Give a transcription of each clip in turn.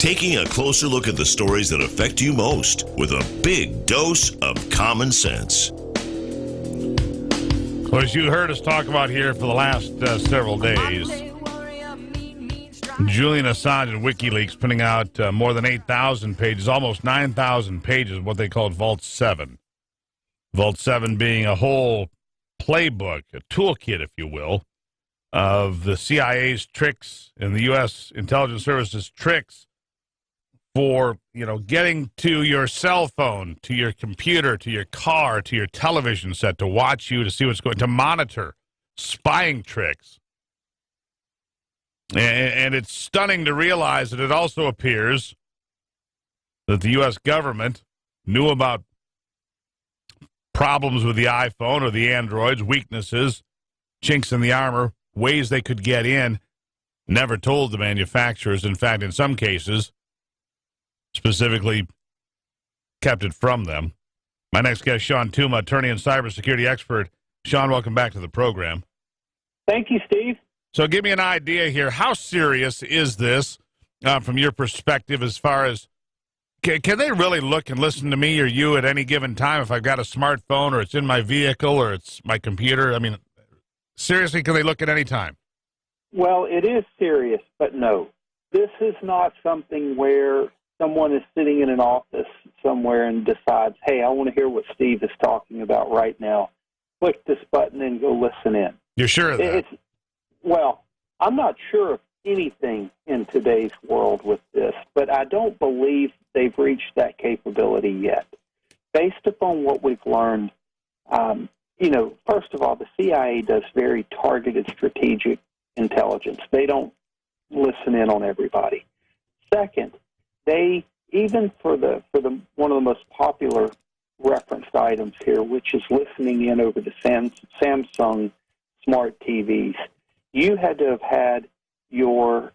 taking a closer look at the stories that affect you most with a big dose of common sense. Well, as you heard us talk about here for the last several days, Julian Assange and WikiLeaks putting out more than 8,000 pages, almost 9,000 pages, what they called Vault 7. Vault 7 being a whole playbook, a toolkit, if you will, of the CIA's tricks and the U.S. intelligence services tricks for, getting to your cell phone, to your computer, to your car, to your television set, to watch you, to see what's going, to monitor spying tricks. And it's stunning to realize that it also appears that the U.S. government knew about problems with the iPhone or the Androids, weaknesses, chinks in the armor, ways they could get in, never told the manufacturers. In fact, in some cases, specifically kept it from them. My next guest, Shawn Tuma, attorney and cybersecurity expert. Shawn, welcome back to the program. Thank you, Steve. So give me an idea here. How serious is this from your perspective as far as, can they really look and listen to me or you at any given time if I've got a smartphone or it's in my vehicle or it's my computer? I mean, seriously, can they look at any time? Well, it is serious, but no. This is not something where someone is sitting in an office somewhere and decides, hey, I want to hear what Steve is talking about right now. Click this button and go listen in. You're sure of that? Well, I'm not sure of anything in today's world with this, but I don't believe they've reached that capability yet. Based upon what we've learned, first of all, the CIA does very targeted strategic intelligence. They don't listen in on everybody. Second, they, even for the one of the most popular referenced items here, which is listening in over the Samsung smart TVs, you had to have had your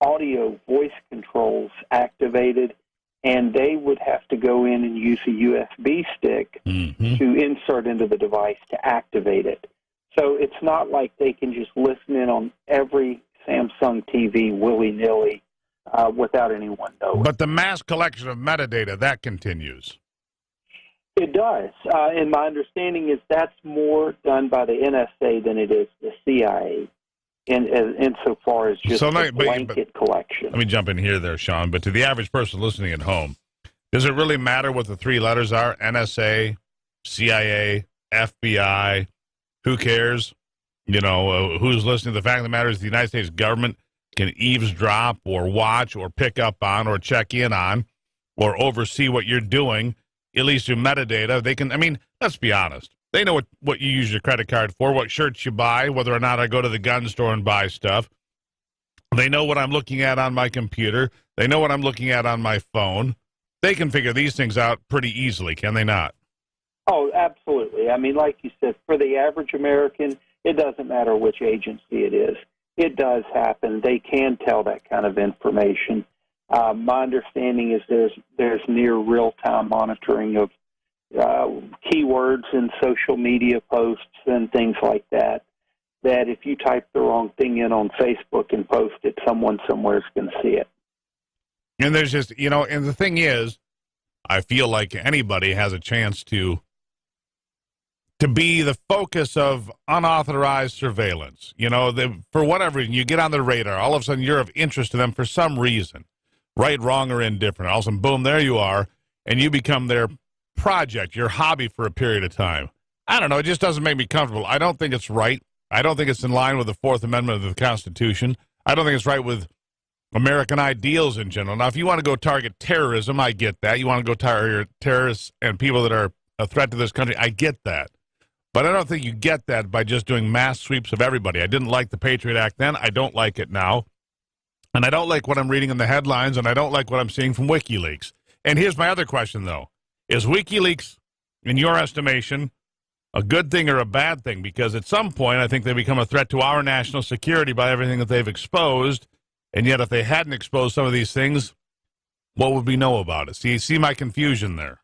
audio voice controls activated, and they would have to go in and use a USB stick to insert into the device to activate it. So it's not like they can just listen in on every Samsung TV willy-nilly without anyone knowing. But the mass collection of metadata, that continues. It does. And my understanding is that's more done by the NSA than it is the CIA insofar as just a blanket collection. Let me jump in here there, Shawn. But to the average person listening at home, does it really matter what the three letters are? NSA, CIA, FBI, who cares? Who's listening? The fact of the matter is the United States government can eavesdrop or watch or pick up on or check in on or oversee what you're doing, at least through metadata. They can, let's be honest. They know what you use your credit card for, what shirts you buy, whether or not I go to the gun store and buy stuff. They know what I'm looking at on my computer. They know what I'm looking at on my phone. They can figure these things out pretty easily, can they not? Oh, absolutely. Like you said, for the average American, it doesn't matter which agency it is. It does happen. They can tell that kind of information. My understanding is there's near real-time monitoring of keywords in social media posts and things like that, that if you type the wrong thing in on Facebook and post it, someone somewhere is going to see it. And there's just, and the thing is, I feel like anybody has a chance to be the focus of unauthorized surveillance. For whatever reason, you get on the radar. All of a sudden, you're of interest to them for some reason, right, wrong, or indifferent. All of a sudden, boom, there you are, and you become their project, your hobby for a period of time. I don't know. It just doesn't make me comfortable. I don't think it's right. I don't think it's in line with the Fourth Amendment of the Constitution. I don't think it's right with American ideals in general. Now, if you want to go target terrorism, I get that. You want to go target terrorists and people that are a threat to this country, I get that. But I don't think you get that by just doing mass sweeps of everybody. I didn't like the Patriot Act then. I don't like it now. And I don't like what I'm reading in the headlines, and I don't like what I'm seeing from WikiLeaks. And here's my other question, though. Is WikiLeaks, in your estimation, a good thing or a bad thing? Because at some point, I think they become a threat to our national security by everything that they've exposed. And yet, if they hadn't exposed some of these things, what would we know about it? See my confusion there?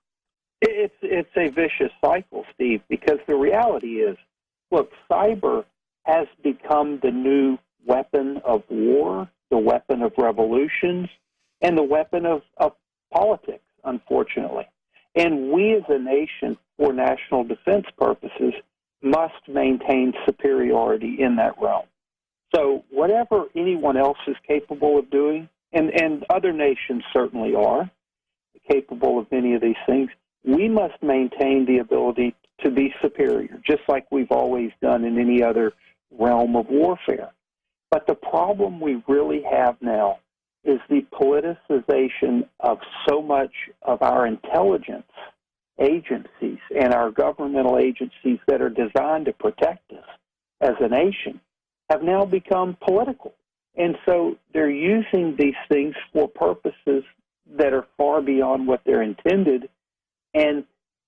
It's a vicious cycle, Steve, because the reality is, look, cyber has become the new weapon of war, the weapon of revolutions, and the weapon of politics, unfortunately. And we as a nation, for national defense purposes, must maintain superiority in that realm. So whatever anyone else is capable of doing, and other nations certainly are capable of many of these things, we must maintain the ability to be superior, just like we've always done in any other realm of warfare. But the problem we really have now is the politicization of so much of our intelligence agencies and our governmental agencies that are designed to protect us as a nation have now become political. And so they're using these things for purposes that are far beyond what they're intended. And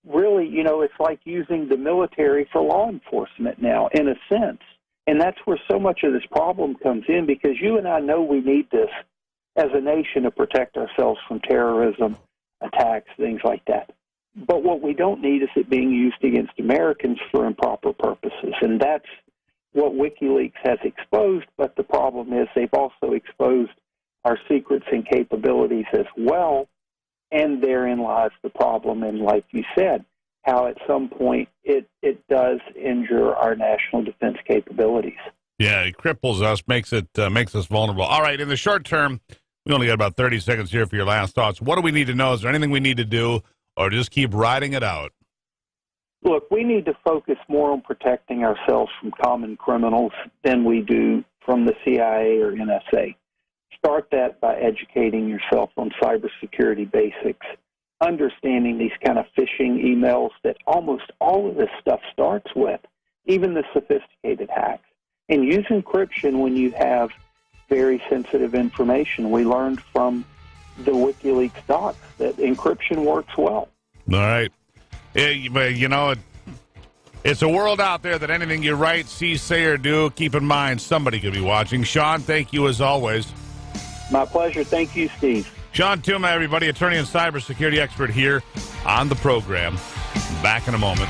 really, it's like using the military for law enforcement now, in a sense. And that's where so much of this problem comes in, because you and I know we need this as a nation to protect ourselves from terrorism, attacks, things like that. But what we don't need is it being used against Americans for improper purposes. And that's what WikiLeaks has exposed. But the problem is they've also exposed our secrets and capabilities as well. And therein lies the problem. And like you said, how at some point it does injure our national defense capabilities. Yeah, it cripples us, makes us vulnerable. All right, in the short term, we only got about 30 seconds here for your last thoughts. What do we need to know? Is there anything we need to do, or just keep riding it out? Look, we need to focus more on protecting ourselves from common criminals than we do from the CIA or NSA. Start that by educating yourself on cybersecurity basics, understanding these kind of phishing emails that almost all of this stuff starts with, even the sophisticated hacks. And use encryption when you have very sensitive information. We learned from the WikiLeaks docs that encryption works well. All right. It's a world out there that anything you write, see, say, or do, keep in mind somebody could be watching. Shawn, thank you as always. My pleasure. Thank you, Steve. Shawn Tuma, everybody, attorney and cybersecurity expert here on the program. Back in a moment.